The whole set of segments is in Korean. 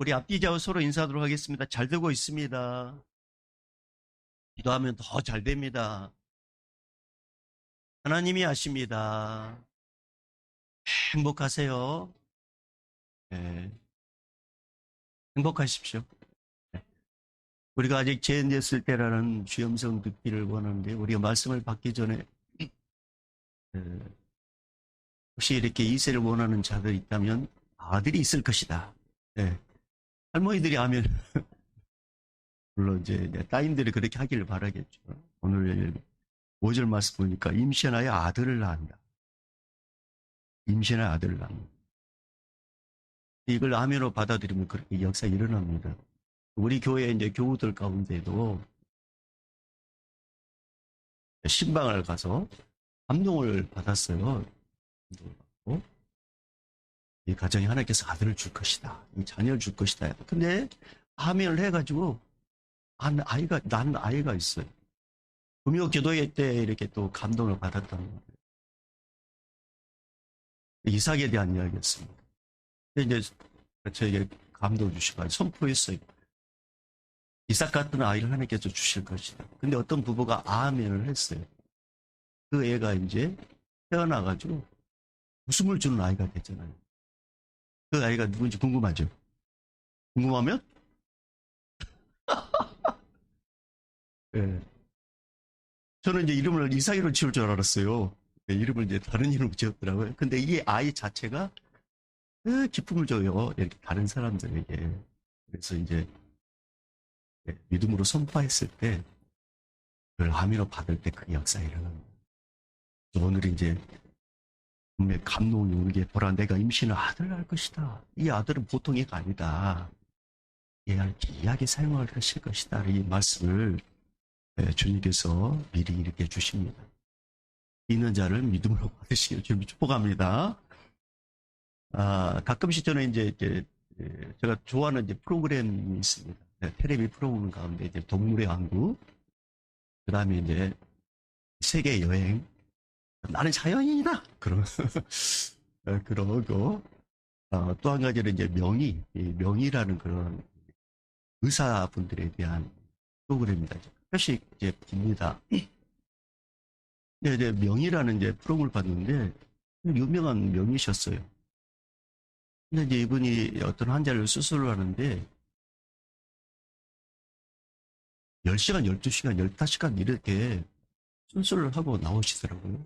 우리 앞뒤좌우 서로 인사하도록 하겠습니다. 잘 되고 있습니다. 기도하면 더 잘 됩니다. 하나님이 아십니다. 행복하세요. 네, 행복하십시오. 네. 우리가 아직 죄인됐을 때라는 주의 음성 듣기를 원하는데 우리가 말씀을 받기 전에 혹시 이렇게 이세를 원하는 자들이 있다면 아들이 있을 것이다. 네. 할머니들이 하면 물론 이제 따님들이 그렇게 하기를 바라겠죠. 오늘 5절 말씀 보니까 임신하여 아들을 낳는다. 임신하여 아들을 낳는다. 이걸 아멘으로 받아들이면 그렇게 역사 일어납니다. 우리 교회 이제 교우들 가운데도 신방을 가서 감동을 받았어요. 이 가정에 하나님께서 아들을 줄 것이다. 이 자녀를 줄 것이다. 근데 아멘을 해가지고 난 아이가 있어요. 금요 기도회 때 이렇게 또 감동을 받았던 거예요. 이삭에 대한 이야기였습니다. 이제 저에게 감동을 주시고 선포했어요. 이삭 같은 아이를 하나님께서 주실 것이다. 근데 어떤 부부가 아멘을 했어요. 그 애가 이제 태어나가지고 웃음을 주는 아이가 됐잖아요. 그 아이가 누군지 궁금하죠? 궁금하면? 네. 저는 이제 이름을 이삭이로 지을 줄 알았어요. 네, 이름을 이제 다른 이름으로 지었더라고요. 근데 이 아이 자체가 그 기쁨을 줘요. 이렇게 다른 사람들에게. 그래서 이제 믿음으로 선포했을 때 그걸 아멘으로 받을 때 그 역사가 일어납니다. 오늘 이제 분명히 감동이 오는 게 보라 내가 임신을 아들을 낳을 것이다. 이 아들은 보통 애가 아니다. 얘가 귀하게 사용을 하실 것이다. 이 말씀을 주님께서 미리 이렇게 주십니다. 있는 자를 믿음으로 받으시길 주님 축복합니다. 가끔씩 저는 이제 제가 좋아하는 이제 프로그램이 있습니다. 텔레비 프로그램 가운데 이제 동물의 왕국, 그 다음에 이제 세계 여행, 나는 자연인이다! 그러고, 또 한 가지는 이제 명의라는 그런 의사분들에 대한 프로그램입니다. 가끔씩 이제 봅니다. 이제 명의라는 이제 프로그램을 봤는데, 유명한 명의셨어요. 근데 이제 이분이 어떤 환자를 수술을 하는데, 10시간, 12시간, 15시간 이렇게 수술을 하고 나오시더라고요.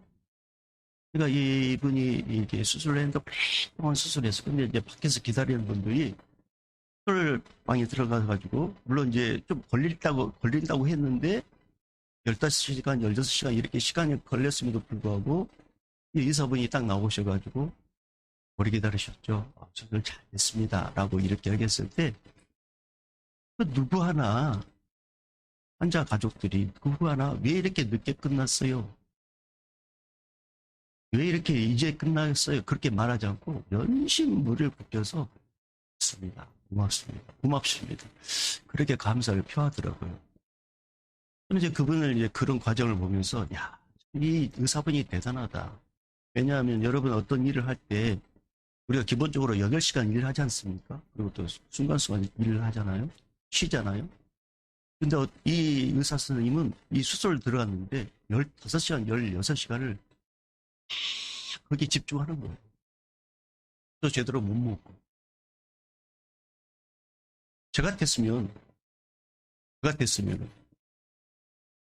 그러니까 이분이 이렇게 수술을 했는데, 오랫동안 수술했어. 근데 이제 밖에서 기다리는 분들이 수술방에 들어가가지고, 물론 이제 좀 걸린다고 했는데, 15시간, 16시간 이렇게 시간이 걸렸음에도 불구하고, 이 의사분이 딱 나오셔가지고, 오래 기다리셨죠. 수술 잘 됐습니다. 라고 이렇게 얘기했을 때, 그 누구 하나, 환자 가족들이 누구 하나 왜 이렇게 늦게 끝났어요? 왜 이렇게 이제 끝났어요? 그렇게 말하지 않고 연신 무를 굽혀서 고맙습니다. 고맙습니다. 그렇게 감사를 표하더라고요. 그럼 이제 그분을 이제 그런 과정을 보면서 야, 이 의사분이 대단하다. 왜냐하면 여러분 어떤 일을 할 때 우리가 기본적으로 8시간 일을 하지 않습니까? 그리고 또 순간순간 일을 하잖아요. 쉬잖아요. 근데 이 의사 선생님은 이 수술 들어갔는데 15시간, 16시간을 거기에 집중하는 거예요. 또 제대로 못 먹고. 저 같았으면, 저 같았으면,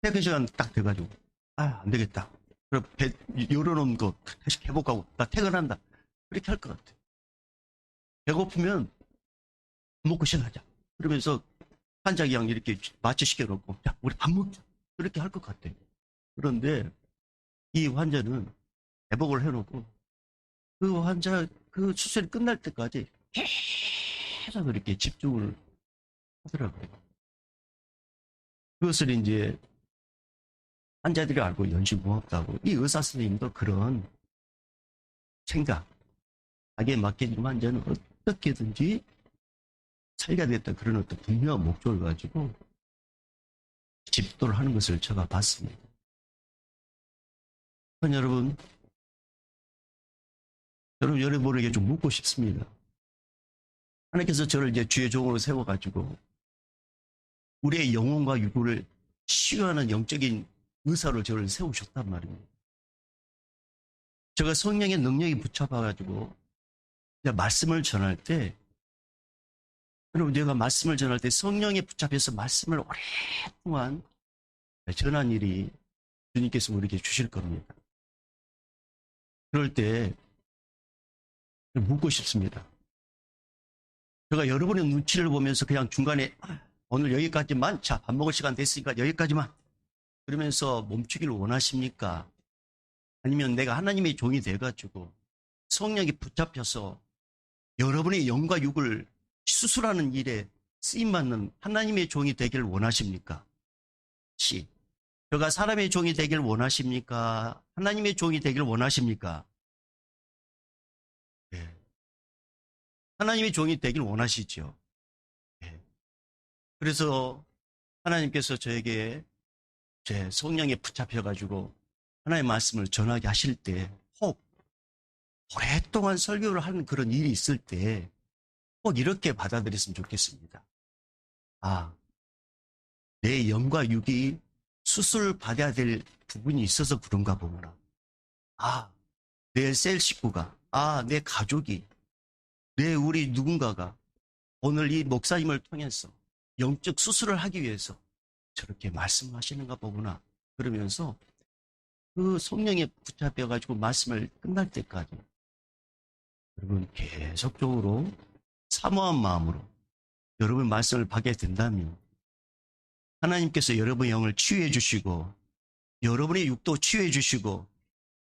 퇴근 시간 딱 돼가지고, 안 되겠다. 그럼 배 열어놓은 거 다시 회복하고, 나 퇴근한다. 그렇게 할 것 같아. 배고프면 밥 먹고 시작하자. 그러면서 환자기양 이렇게 마취 시켜놓고, 자, 우리 밥 먹자. 그렇게 할 것 같아. 그런데 이 환자는 회복을 해놓고, 그 환자, 그 수술이 끝날 때까지 계속 이렇게 집중을 하더라고요. 그것을 이제 환자들이 알고 연신무겁다고. 이 의사 선생님도 그런 생각, 자기에 맡겨진 환자는 어떻게든지 살려야겠다. 그런 어떤 분명한 목적을 가지고 집도를 하는 것을 제가 봤습니다. 여러분, 여러분에게 좀 묻고 싶습니다. 하나님께서 저를 이제 주의 종으로 세워가지고 우리의 영혼과 육구를 치유하는 영적인 의사로 저를 세우셨단 말입니다. 제가 성령의 능력이 붙잡아가지고 이제 말씀을 전할 때, 여러분 제가 말씀을 전할 때 성령에 붙잡혀서 말씀을 오랫동안 전한 일이 주님께서 우리에게 주실 겁니다. 그럴 때 묻고 싶습니다. 제가 여러분의 눈치를 보면서 그냥 중간에 오늘 여기까지만, 자, 밥 먹을 시간 됐으니까 여기까지만 그러면서 멈추기를 원하십니까? 아니면 내가 하나님의 종이 돼가지고 성령이 붙잡혀서 여러분의 영과 육을 수술하는 일에 쓰임받는 하나님의 종이 되기를 원하십니까? 제가 사람의 종이 되기를 원하십니까? 하나님의 종이 되기를 원하십니까? 네. 하나님의 종이 되기를 원하시죠. 네. 그래서 하나님께서 저에게 제 성령에 붙잡혀가지고 하나님의 말씀을 전하게 하실 때, 혹 오랫동안 설교를 하는 그런 일이 있을 때 꼭 이렇게 받아들였으면 좋겠습니다. 아, 내 영과 육이 수술 받아야 될 부분이 있어서 그런가 보구나. 아, 내 셀 식구가, 내 가족이, 우리 누군가가 오늘 이 목사님을 통해서 영적 수술을 하기 위해서 저렇게 말씀하시는가 보구나. 그러면서 그 성령에 붙잡혀가지고 말씀을 끝날 때까지 여러분 계속적으로 사모한 마음으로 여러분 말씀을 받게 된다면 하나님께서 여러분의 영을 치유해 주시고 여러분의 육도 치유해 주시고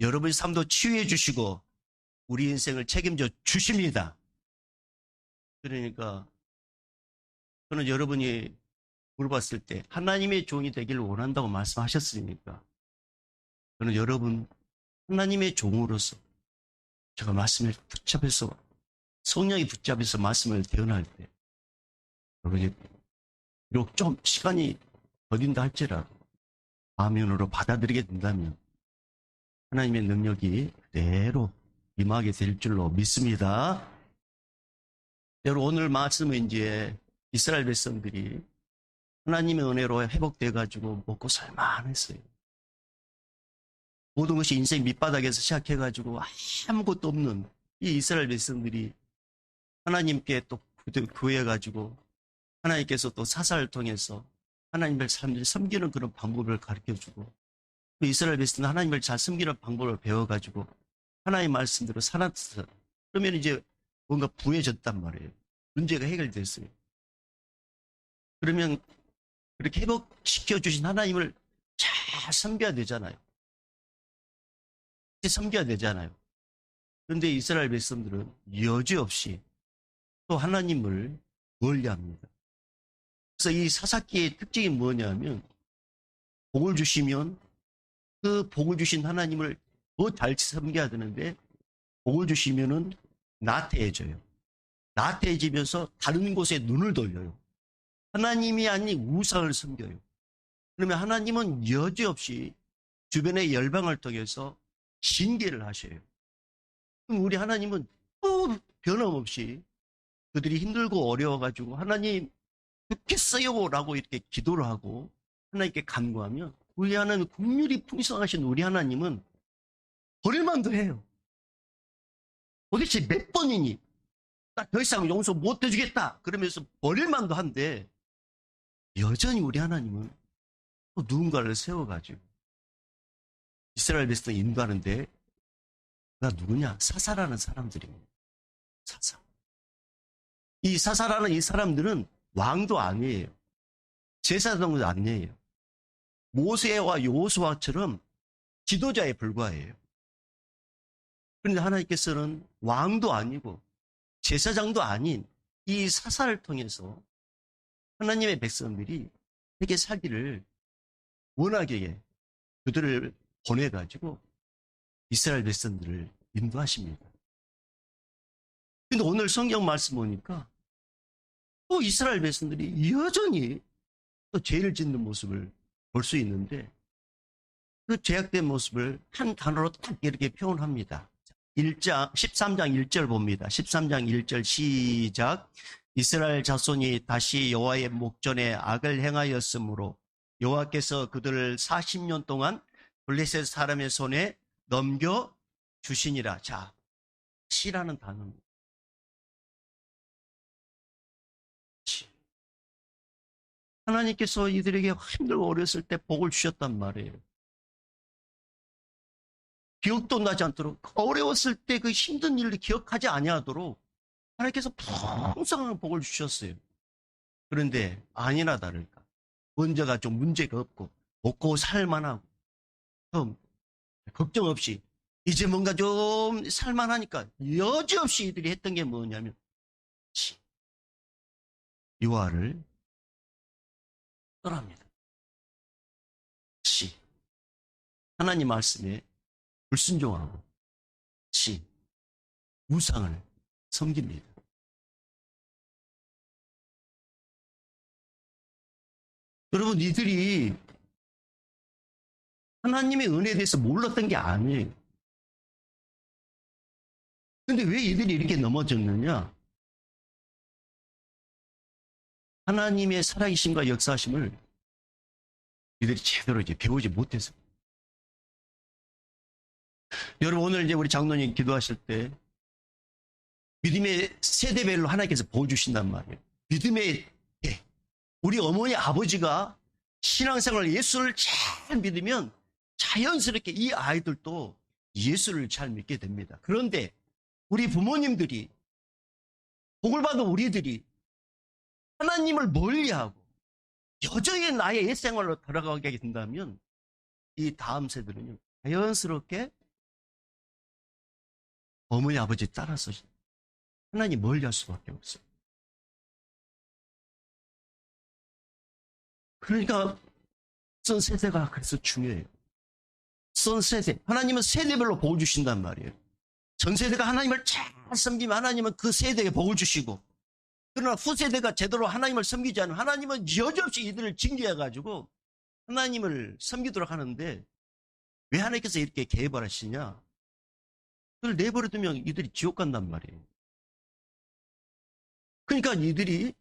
여러분의 삶도 치유해 주시고 우리 인생을 책임져 주십니다. 그러니까 저는 여러분이 물어봤을 때 하나님의 종이 되기를 원한다고 말씀하셨으니까 저는 여러분 하나님의 종으로서 제가 말씀을 붙잡아서 성령이 붙잡아서 말씀을 대언할 때 여러분이 비록 좀 시간이 걸린다 할지라도 화면으로 받아들이게 된다면 하나님의 능력이 그대로 임하게 될 줄로 믿습니다. 여러분 오늘 말씀은 이제 이스라엘 백성들이 하나님의 은혜로 회복돼가지고 먹고 살만했어요. 모든 것이 인생 밑바닥에서 시작해가지고 아무것도 없는 이 이스라엘 백성들이 하나님께 또 구해가지고 하나님께서 또 사사를 통해서 하나님을 사람들이 섬기는 그런 방법을 가르쳐주고 이스라엘 백성은 하나님을 잘 섬기는 방법을 배워가지고 하나님의 말씀대로 살았어요. 그러면 이제 뭔가 부해졌단 말이에요. 문제가 해결됐어요. 그러면 그렇게 회복시켜주신 하나님을 잘 섬겨야 되잖아요. 섬겨야 되잖아요. 그런데 이스라엘 백성들은 여지없이 또 하나님을 멀리합니다. 그래서 이 사사기의 특징이 뭐냐면 복을 주시면 그 복을 주신 하나님을 더 잘 섬겨야 되는데 복을 주시면은 나태해져요. 나태해지면서 다른 곳에 눈을 돌려요. 하나님이 아닌 우상을 섬겨요. 그러면 하나님은 여지없이 주변의 열방을 통해서 징계를 하셔요. 그럼 우리 하나님은 또 변함없이 그들이 힘들고 어려워가지고 하나님 죽겠어요 라고 이렇게 기도를 하고 하나님께 간구하면 우리 하나님 긍휼이 풍성하신 우리 하나님은 버릴만도 해요. 도대체 몇 번이니 나 더 이상 용서 못 해주겠다 그러면서 버릴만도 한데 여전히 우리 하나님은 또 누군가를 세워가지고 이스라엘 백성을 인도하는데 그가 누구냐? 사사라는 사람들입니다. 사사. 이 사사라는 이 사람들은 왕도 아니에요. 제사장도 아니에요. 모세와 여호수아처럼 지도자에 불과해요. 그런데 하나님께서는 왕도 아니고 제사장도 아닌 이 사사를 통해서 하나님의 백성들이 세계 살기를 원하게 그들을 보내가지고 이스라엘 백성들을 인도하십니다. 근데 오늘 성경 말씀 보니까 또 이스라엘 백성들이 여전히 또 죄를 짓는 모습을 볼 수 있는데 그 죄악된 모습을 한 단어로 딱 이렇게 표현합니다. 13장 1절 봅니다. 13장 1절 시작. 이스라엘 자손이 다시 여호와의 목전에 악을 행하였으므로 여호와께서 그들을 40년 동안 블레셋 사람의 손에 넘겨 주시니라. 자, 시라는 단어입니다. 하나님께서 이들에게 힘들고 어렸을 때 복을 주셨단 말이에요. 기억도 나지 않도록, 어려웠을 때 그 힘든 일을 기억하지 아니하도록 하나님께서 풍성한 복을 주셨어요. 그런데 아니나 다를까, 먼저가 좀 문제가 없고 먹고 살만하고 좀 걱정 없이 이제 뭔가 좀 살만하니까 여지없이 이들이 했던 게 뭐냐면 유아를 떠납니다. 하나님 말씀에 불순종하고 우상을 섬깁니다. 여러분, 이들이 하나님의 은혜에 대해서 몰랐던 게 아니에요. 근데 왜 이들이 이렇게 넘어졌느냐? 하나님의 살아계심과 역사하심을 이들이 제대로 이제 배우지 못해서. 여러분, 오늘 이제 우리 장로님 기도하실 때 믿음의 세대별로 하나님께서 보여주신단 말이에요. 믿음의 우리 어머니 아버지가 신앙생활 예수를 잘 믿으면 자연스럽게 이 아이들도 예수를 잘 믿게 됩니다. 그런데 우리 부모님들이, 복을 받은 우리들이 하나님을 멀리하고 여전히 나의 옛생활로 돌아가게 된다면 이 다음 세대는요, 자연스럽게 어머니 아버지 따라서 하나님 멀리할 수밖에 없어요. 그러니까 선 세대가 그래서 중요해요. 선 세대, 하나님은 세대별로 복을 주신단 말이에요. 전 세대가 하나님을 잘 섬기면 하나님은 그 세대에 복을 주시고, 그러나 후세대가 제대로 하나님을 섬기지 않으면 하나님은 여지없이 이들을 징계해가지고 하나님을 섬기도록 하는데, 왜 하나님께서 이렇게 개입을 하시냐? 그걸 내버려두면 이들이 지옥 간단 말이에요. 그러니까 이들이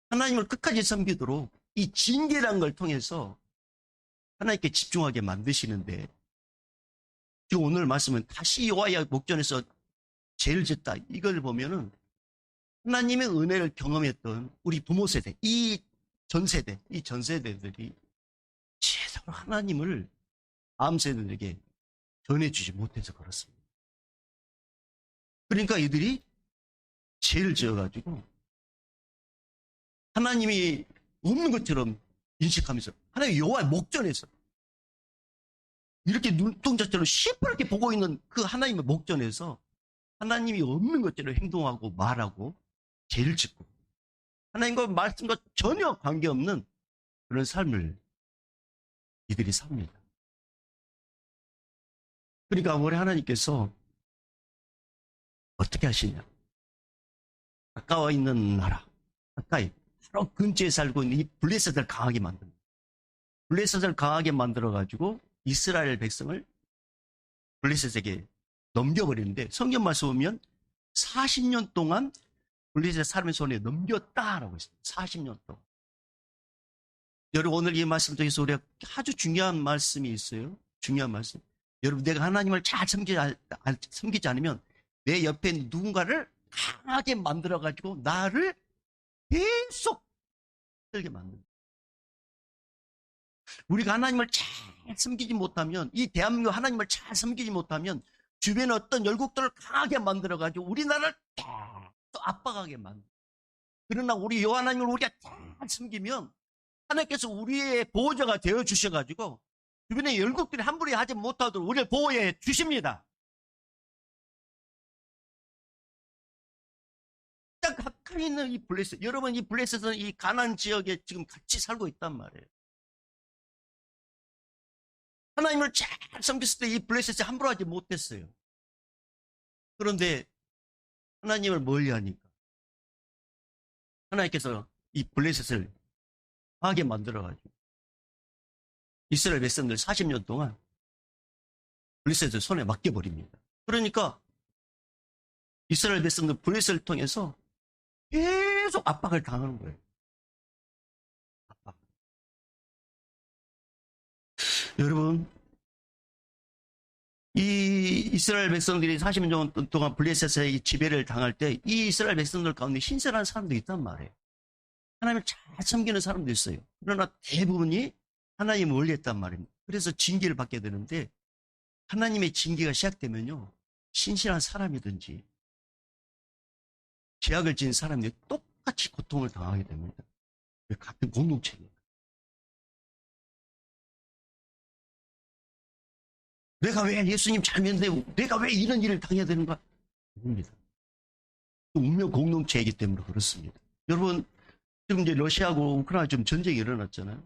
하나님을 끝까지 섬기도록 이 징계라는 걸 통해서 하나님께 집중하게 만드시는데, 지금 오늘 말씀은 다시 여호와의 목전에서 죄를 짓다, 이걸 보면은 하나님의 은혜를 경험했던 우리 부모 세대, 이 전 세대들이 제대로 하나님을 다음 세대들에게 전해주지 못해서 그렇습니다. 그러니까 이들이 죄를 지어가지고 하나님이 없는 것처럼 인식하면서 하나님 여호와의 목전에서 이렇게 눈동자처럼 시퍼렇게 보고 있는 그 하나님의 목전에서 하나님이 없는 것처럼 행동하고 말하고 죄를 짓고 하나님과 말씀과 전혀 관계없는 그런 삶을 이들이 삽니다. 그러니까 우리 하나님께서 어떻게 하시냐? 가까워 있는 나라, 가까이 바로 근처에 살고 있는 이 블레셋을 강하게 만듭니다. 블레셋을 강하게 만들어가지고 이스라엘 백성을 블레셋에게 넘겨버리는데, 성경 말씀 보면 40년 동안 블레셋 사람의 손에 넘겼다라고 했습니다. 40년 동안. 여러분, 오늘 이 말씀 중에서 우리가 아주 중요한 말씀이 있어요. 중요한 말씀. 여러분, 내가 하나님을 잘 섬기지 않으면 내 옆에 누군가를 강하게 만들어가지고 나를 계속 들게 만듭니다. 우리가 하나님을 잘 섬기지 못하면, 이 대한민국 하나님을 잘 섬기지 못하면 주변에 어떤 열국들을 강하게 만들어가지고 우리나라를 또 압박하게 만듭니다. 그러나 우리 여호와 하나님을 우리가 잘 섬기면 하나님께서 우리의 보호자가 되어 주셔가지고 주변에 열국들이 함부로 하지 못하도록 우리를 보호해 주십니다. 딱 가까이 있는 이 블레셋, 여러분, 이 블레셋은 이 가나안 지역에 지금 같이 살고 있단 말이에요. 하나님을 잘 섬겼을 때 이 블레셋이 함부로 하지 못했어요. 그런데 하나님을 멀리하니까 하나님께서 이 블레셋을 하게 만들어가지고 이스라엘 백성들 40년 동안 블레셋을 손에 맡겨버립니다. 그러니까 이스라엘 백성들 블레셋을 통해서 계속 압박을 당하는 거예요. 압박. 여러분, 이 이스라엘 백성들이 40년 동안 블레셋의 지배를 당할 때 이 이스라엘 백성들 가운데 신실한 사람도 있단 말이에요. 하나님을 잘 섬기는 사람도 있어요. 그러나 대부분이 하나님을 멀리했단 말입니다. 그래서 징계를 받게 되는데 하나님의 징계가 시작되면요. 신실한 사람이든지 죄악을 지은 사람이 똑같이 고통을 당하게 됩니다. 같은 공동체입니다. 내가 왜 예수님 잘 믿는데 내가 왜 이런 일을 당해야 되는가? 아닙니다. 운명 공동체이기 때문에 그렇습니다. 여러분, 지금 이제 러시아하고 우크라이나 좀 전쟁이 일어났잖아요.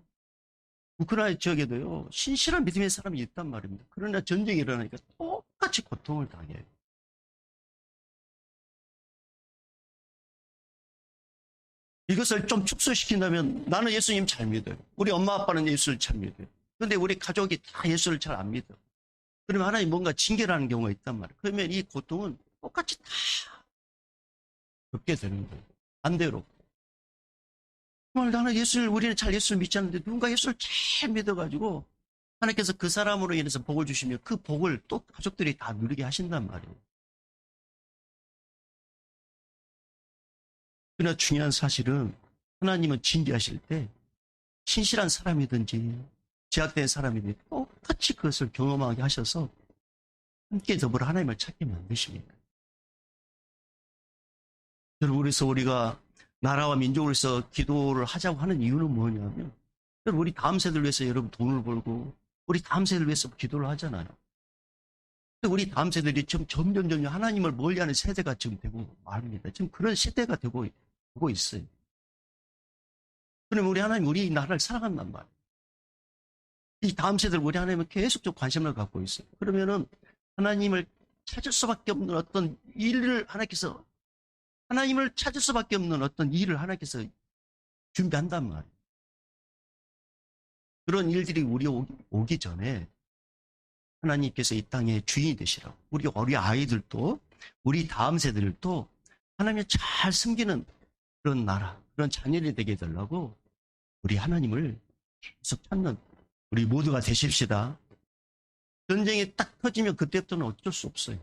우크라이나 지역에도요, 신실한 믿음의 사람이 있단 말입니다. 그러나 전쟁이 일어나니까 똑같이 고통을 당해요. 이것을 좀 축소시킨다면 나는 예수님 잘 믿어요. 우리 엄마 아빠는 예수를 잘 믿어요. 그런데 우리 가족이 다 예수를 잘 안 믿어. 그러면 하나님 뭔가 징계를 하는 경우가 있단 말이에요. 그러면 이 고통은 똑같이 다 겪게 되는 거예요. 반대로. 정말 나는 우리는 잘 예수를 믿지 않는데 누군가 예수를 잘 믿어가지고 하나님께서 그 사람으로 인해서 복을 주시면 그 복을 또 가족들이 다 누리게 하신단 말이에요. 그러나 중요한 사실은 하나님은 징계하실 때 신실한 사람이든지 제약된 사람이든지 똑같이 그것을 경험하게 하셔서 함께 더불어 하나님을 찾게 만드십니다. 여러분, 그래서 우리가 나라와 민족을 위해서 기도를 하자고 하는 이유는 뭐냐면 여러분, 우리 다음 세대를 위해서 여러분 돈을 벌고 우리 다음 세대를 위해서 기도를 하잖아요. 우리 다음 세대들이 지금 점점 하나님을 멀리하는 세대가 지금 되고 말입니다. 지금 그런 시대가 되고 있어요. 그러면 우리 하나님 우리 나라를 사랑한단 말이에요. 이 다음 세대를 우리 하나님은 계속 좀 관심을 갖고 있어요. 그러면은 하나님을 찾을 수밖에 없는 어떤 일을 하나님을 찾을 수밖에 없는 어떤 일을 하나님께서 준비한단 말이에요. 그런 일들이 우리 오기 전에 하나님께서 이 땅의 주인이 되시라고. 우리 아이들도, 우리 다음 세대들도 하나님을 잘 섬기는 그런 나라, 그런 자녀이 되게 해달라고 우리 하나님을 계속 찾는 우리 모두가 되십시다. 전쟁이 딱 터지면 그때부터는 어쩔 수 없어요.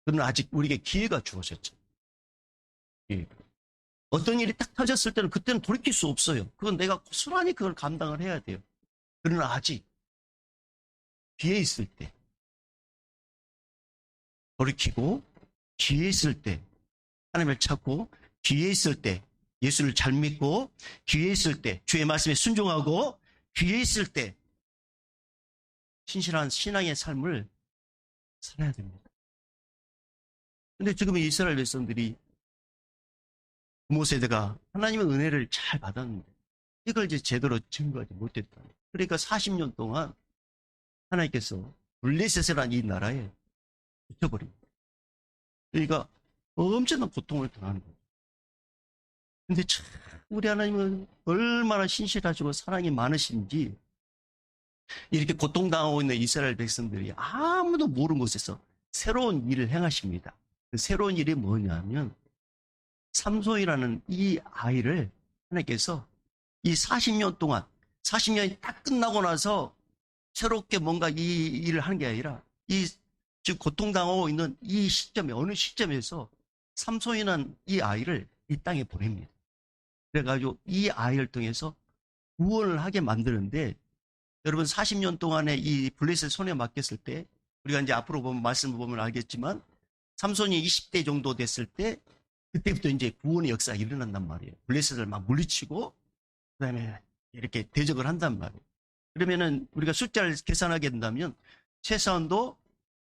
그러나 아직 우리에게 기회가 주어졌죠. 예. 어떤 일이 딱 터졌을 때는 그때는 돌이킬 수 없어요. 그건 내가 고스란히 그걸 감당을 해야 돼요. 그러나 아직 기회 있을 때 돌이키고 기회 있을 때 하나님을 찾고 기회 있을 때 예수를 잘 믿고 기회 있을 때 주의 말씀에 순종하고 기회 있을 때 신실한 신앙의 삶을 살아야 됩니다. 근데 지금 이스라엘 백성들이 부모 세대가 하나님의 은혜를 잘 받았는데 이걸 이제 제대로 증거하지 못했다. 그러니까 40년 동안 하나님께서 블레셋이라는 이 나라에 붙여버립니다. 그러니까 엄청난 고통을 당하는 거예요. 근데 참 우리 하나님은 얼마나 신실하시고 사랑이 많으신지 이렇게 고통당하고 있는 이스라엘 백성들이 아무도 모르는 곳에서 새로운 일을 행하십니다. 그 새로운 일이 뭐냐면 삼손이라는 이 아이를 하나님께서 이 40년 동안 40년이 딱 끝나고 나서 새롭게 뭔가 이 일을 하는 게 아니라 이 지금 고통당하고 있는 이 시점에 어느 시점에서 삼손이라는 이 아이를 이 땅에 보냅니다. 그래가지고 이 아이를 통해서 구원을 하게 만드는데 여러분 40년 동안에 이 블레셋 손에 맡겼을 때 우리가 이제 앞으로 보면 말씀을 보면 알겠지만 삼손이 20대 정도 됐을 때 그때부터 이제 구원의 역사가 일어난단 말이에요. 블레셋을 막 물리치고 그다음에 이렇게 대적을 한단 말이에요. 그러면은 우리가 숫자를 계산하게 된다면 최소한도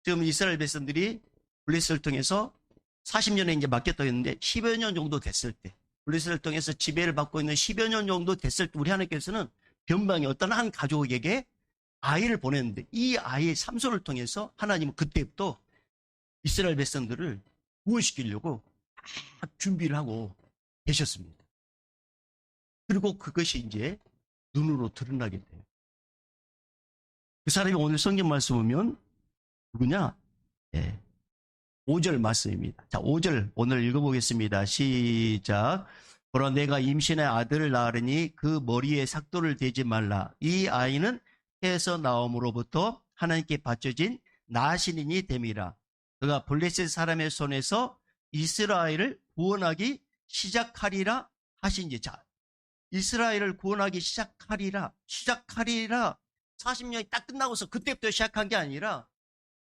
지금 이스라엘 백성들이 블레셋을 통해서 40년에 이제 맡겼다고 했는데 10여 년 정도 됐을 때 블레셋을 통해서 지배를 받고 있는 10여 년 정도 됐을 때 우리 하나님께서는 변방의 어떤 한 가족에게 아이를 보냈는데 이 아이의 삼손을 통해서 하나님은 그때부터 이스라엘 백성들을 구원시키려고 딱 준비를 하고 계셨습니다. 그리고 그것이 이제 눈으로 드러나게 돼요. 그 사람이 오늘 성경 말씀 보면 누구냐? 예. 5절 말씀입니다. 자, 5절 오늘 읽어보겠습니다. 시작. 보라 내가 임신의 아들을 낳으리니 그 머리에 삭도를 대지 말라. 이 아이는 해에서 나옴으로부터 하나님께 바쳐진 나신인이 됨이라. 그가 블레셋 사람의 손에서 이스라엘을 구원하기 시작하리라 하신지. 자, 이스라엘을 구원하기 시작하리라 40년이 딱 끝나고서 그때부터 시작한 게 아니라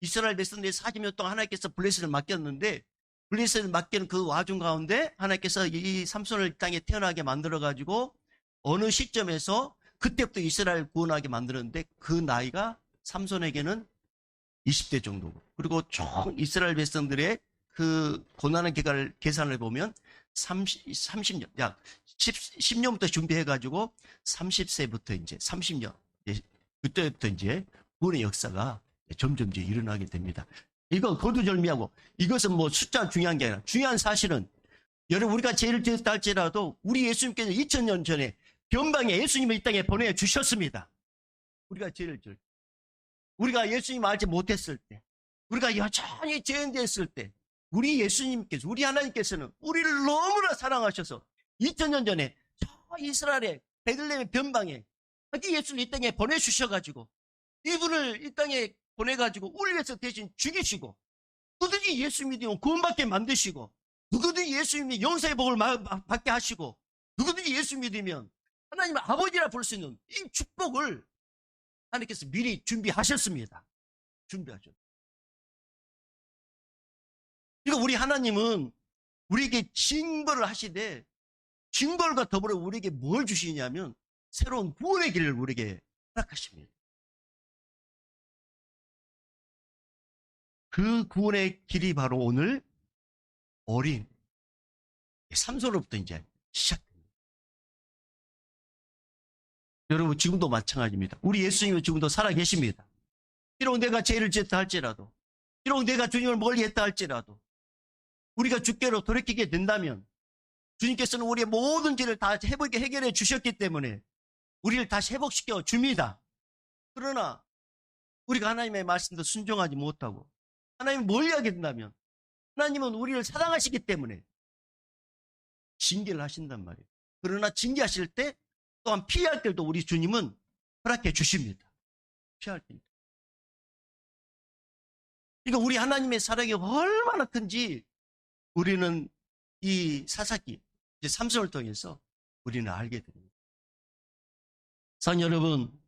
이스라엘 백성들이 40년 동안 하나님께서 블레셋을 맡겼는데 블레셋을 맡기는 그 와중 가운데 하나님께서 이 삼손을 땅에 태어나게 만들어가지고 어느 시점에서 그때부터 이스라엘 구원하게 만들었는데 그 나이가 삼손에게는 20대 정도고 그리고 총 이스라엘 백성들의 그 고난의 기간을 계산을 보면 30년, 약 10년부터 준비해가지고 30세부터 이제 30년, 그때부터 이제 구원의 역사가 점점 이제 일어나게 됩니다. 이거 거두절미하고 이것은 뭐 숫자 중요한 게 아니라 중요한 사실은 여러분 우리가 죄를 지었다 할지라도 우리 예수님께서 2000년 전에 변방에 예수님을 이 땅에 보내주셨습니다. 우리가 죄를 지을 때, 우리가 예수님 알지 못했을 때, 우리가 여전히 죄인되었을 때 우리 예수님께서, 우리 하나님께서는 우리를 너무나 사랑하셔서 2000년 전에 저 이스라엘의 베들레헴의 변방에 예수를 이 땅에 보내주셔가지고 이분을 이 땅에 보내가지고 우리 위해서 대신 죽이시고 누구든지 예수 믿으면 구원받게 만드시고 누구든지 예수 믿으면 영생의 복을 받게 하시고 누구든지 예수 믿으면 하나님의 아버지라 부를 수 있는 이 축복을 하나님께서 미리 준비하셨습니다. 준비하셨습니다. 그러니까 우리 하나님은 우리에게 징벌을 하시되 징벌과 더불어 우리에게 뭘 주시냐면 새로운 구원의 길을 우리에게 허락하십니다. 그 구원의 길이 바로 오늘 어린 삼손으로부터 이제 시작됩니다. 여러분 지금도 마찬가지입니다. 우리 예수님은 지금도 살아계십니다. 비록 내가 죄를 지었다 할지라도 비록 내가 주님을 멀리했다 할지라도 우리가 주께로 돌이키게 된다면 주님께서는 우리의 모든 죄를 다 해결해 주셨기 때문에 우리를 다시 회복시켜 줍니다. 그러나 우리가 하나님의 말씀도 순종하지 못하고 하나님을 멀리하게 된다면 하나님은 우리를 사랑하시기 때문에 징계를 하신단 말이에요. 그러나 징계하실 때 또한 피할 길도 우리 주님은 허락해 주십니다. 피할 길. 그러니까 우리 하나님의 사랑이 얼마나 큰지 우리는 이 사사기, 이제 삼손을 통해서 우리는 알게 됩니다. 사랑 여러분,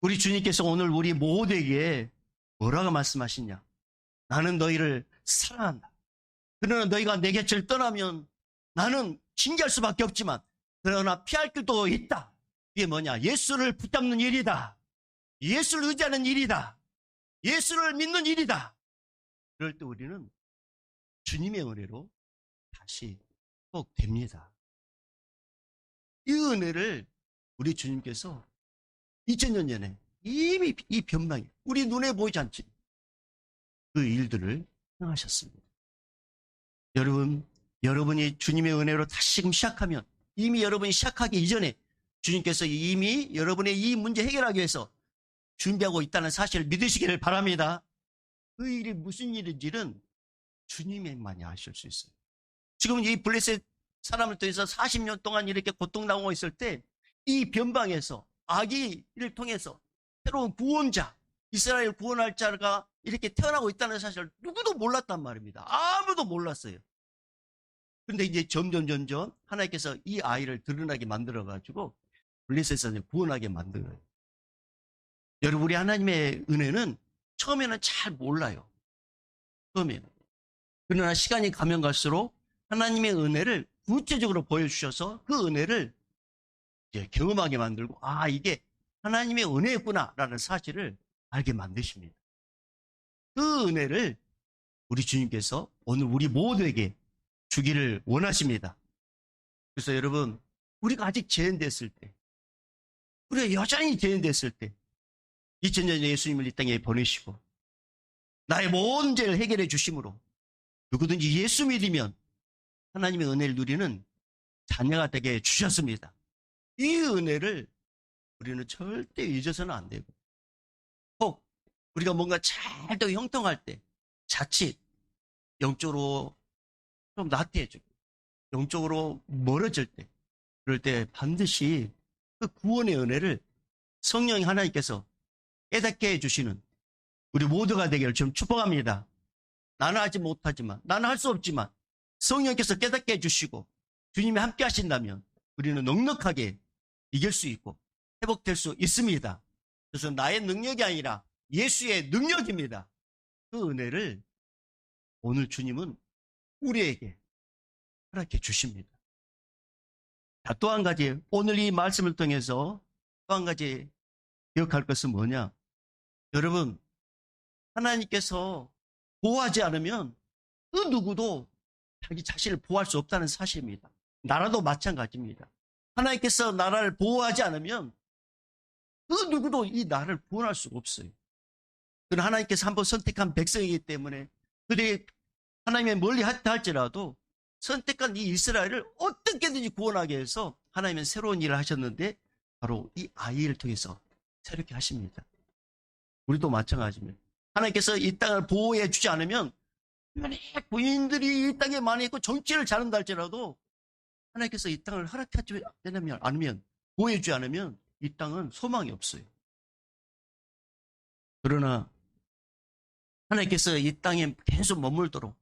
우리 주님께서 오늘 우리 모두에게 뭐라고 말씀하시냐? 나는 너희를 사랑한다. 그러나 너희가 내 곁을 떠나면 나는 징계할 수밖에 없지만 그러나 피할 길도 있다. 이게 뭐냐? 예수를 붙잡는 일이다. 예수를 의지하는 일이다. 예수를 믿는 일이다. 그럴 때 우리는 주님의 은혜로 다시 회복됩니다. 이 은혜를 우리 주님께서 2000년 전에 이미 이 변방에 우리 눈에 보이지 않지 그 일들을 행하셨습니다. 여러분, 여러분이 주님의 은혜로 다시금 시작하면 이미 여러분이 시작하기 이전에 주님께서 이미 여러분의 이 문제 해결하기 위해서 준비하고 있다는 사실을 믿으시기를 바랍니다. 그 일이 무슨 일인지는 주님만이 아실 수 있어요. 지금 이 블레셋 사람을 통해서 40년 동안 이렇게 고통당하고 있을 때 이 변방에서 아기를 통해서 새로운 구원자, 이스라엘 구원할 자가 이렇게 태어나고 있다는 사실을 누구도 몰랐단 말입니다. 아무도 몰랐어요. 그런데 이제 점점 하나님께서 이 아이를 드러나게 만들어가지고 블레셋을 구원하게 만들어요. 여러분, 우리 하나님의 은혜는 처음에는 잘 몰라요. 처음에는. 그러나 시간이 가면 갈수록 하나님의 은혜를 구체적으로 보여주셔서 그 은혜를 이제 경험하게 만들고, 아, 이게 하나님의 은혜였구나라는 사실을 알게 만드십니다. 그 은혜를 우리 주님께서 오늘 우리 모두에게 주기를 원하십니다. 그래서 여러분, 우리가 아직 죄인됐을 때, 우리가 여전히 죄인됐을 때 2000년 전에 예수님을 이 땅에 보내시고 나의 모든 죄를 해결해 주심으로 누구든지 예수 믿으면 하나님의 은혜를 누리는 자녀가 되게 주셨습니다. 이 은혜를 우리는 절대 잊어서는 안 되고, 혹 우리가 뭔가 잘 더 형통할 때, 자칫 영적으로 좀 나태해지고, 영적으로 멀어질 때, 그럴 때 반드시 그 구원의 은혜를 성령 하나님께서 깨닫게 해주시는 우리 모두가 되기를 좀 축복합니다. 나는 하지 못하지만, 나는 할 수 없지만 성령께서 깨닫게 해주시고 주님이 함께 하신다면 우리는 넉넉하게 이길 수 있고 회복될 수 있습니다. 그래서 나의 능력이 아니라 예수의 능력입니다. 그 은혜를 오늘 주님은 우리에게 허락해 주십니다. 자, 또 한 가지, 오늘 이 말씀을 통해서 또 한 가지 기억할 것은 뭐냐? 여러분, 하나님께서 보호하지 않으면 그 누구도 자기 자신을 보호할 수 없다는 사실입니다. 나라도 마찬가지입니다. 하나님께서 나라를 보호하지 않으면 그 누구도 이 나라를 구원할 수가 없어요. 그러나 하나님께서 한번 선택한 백성이기 때문에 그들이 하나님의 멀리 하다 할지라도 선택한 이 이스라엘을 어떻게든지 구원하기 위해서 하나님은 새로운 일을 하셨는데 바로 이 아이를 통해서 새롭게 하십니다. 우리도 마찬가지입니다. 하나님께서 이 땅을 보호해 주지 않으면 만약 부인들이 이 땅에 많이 있고 정치를 잘한다 할지라도 하나님께서 이 땅을 허락하지 않으면 보호해 주지 않으면 이 땅은 소망이 없어요. 그러나 하나님께서 이 땅에 계속 머물도록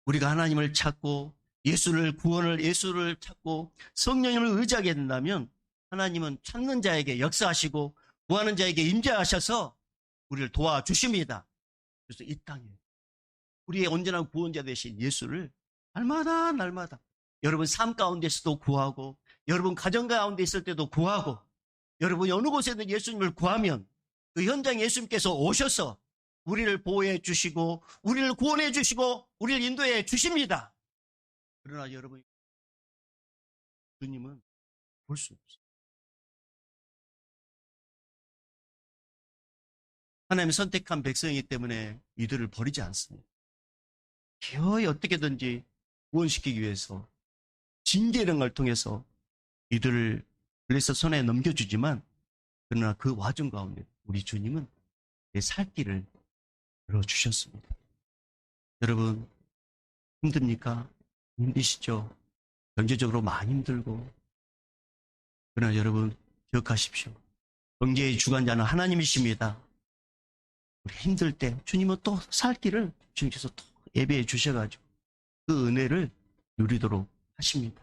우리가 하나님을 찾고 예수를 찾고 성령님을 의지하게 된다면 하나님은 찾는 자에게 역사하시고 구하는 자에게 임재하셔서 우리를 도와주십니다. 그래서 이 땅에 우리의 온전한 구원자 되신 예수를 날마다 여러분 삶 가운데서도 구하고 여러분 가정 가운데 있을 때도 구하고 여러분이 어느 곳에든 예수님을 구하면 그 현장에 예수님께서 오셔서 우리를 보호해 주시고 우리를 구원해 주시고 우리를 인도해 주십니다. 그러나 여러분 주님은 볼 수 없어요. 하나님이 선택한 백성이기 때문에 이들을 버리지 않습니다. 기어이 어떻게든지 구원시키기 위해서 징계라는 걸 통해서 이들을 그래서 손에 넘겨주지만 그러나 그 와중 가운데 우리 주님은 내 살 길을 열어주셨습니다. 여러분 힘듭니까? 힘드시죠? 경제적으로 많이 힘들고 그러나 여러분 기억하십시오. 경제의 주관자는 하나님이십니다. 우리 힘들 때 주님은 또 살 길을 주님께서 또 예배해 주셔가지고 그 은혜를 누리도록 하십니다.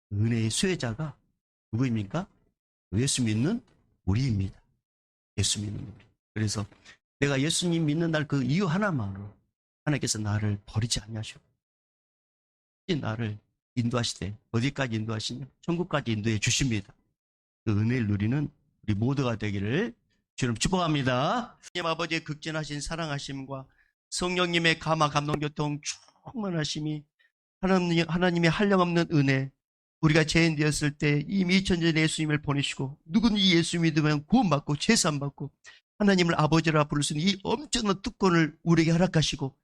그 은혜의 수혜자가 누구입니까? 예수 믿는 우리입니다. 예수 믿는 우리. 그래서 내가 예수님 믿는 날 그 이유 하나만으로 하나님께서 나를 버리지 아니하시고 나를 인도하시되 어디까지 인도하시냐? 천국까지 인도해 주십니다. 그 은혜를 누리는 우리 모두가 되기를 주님 축복합니다. 하나님 아버지의 극진하신 사랑하심과 성령님의 감화 감동교통 충만하심이 하나님의 한량없는 은혜 우리가 죄인 되었을 때 이미 2000년 예수님을 보내시고 누구든지 예수 믿으면 구원받고 제산받고 하나님을 아버지라 부를 수 있는 이 엄청난 특권을 우리에게 허락하시고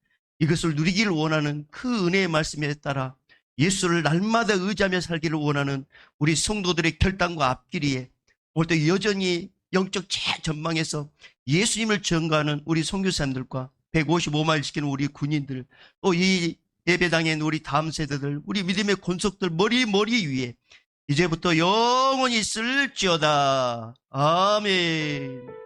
이것을 누리기를 원하는 그 은혜의 말씀에 따라 예수를 날마다 의지하며 살기를 원하는 우리 성도들의 결단과 앞길이에 올 때 여전히 영적 최전방에서 예수님을 전가하는 우리 선교사님들과 155마일 지키는 우리 군인들 또 이 예배당에 있는 우리 다음 세대들 우리 믿음의 권속들 머리 위에 이제부터 영원히 있을지어다. 아멘.